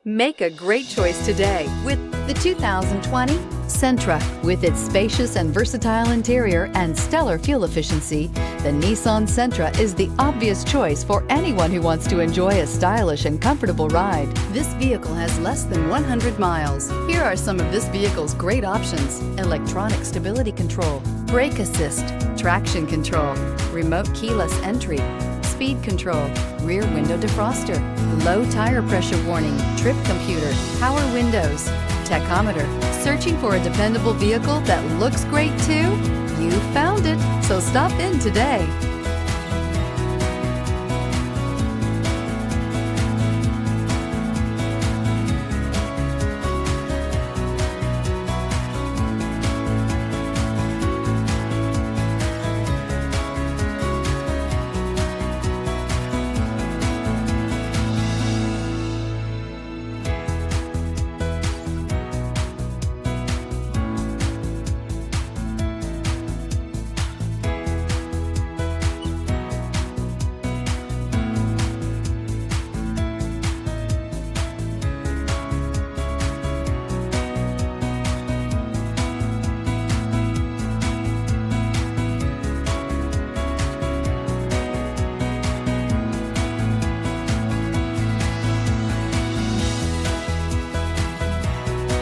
Make a great choice today with the 2020 Sentra. With its spacious and versatile interior and stellar fuel efficiency, the Nissan Sentra is the obvious choice for anyone who wants to enjoy a stylish and comfortable ride. This vehicle has less than 100 miles. Here are some of this vehicle's great options: electronic stability control, brake assist, traction control, remote keyless entry, speed control, rear window defroster, low tire pressure warning, trip computer, power windows, tachometer. Searching for a dependable vehicle that looks great too? You found it, so stop in today.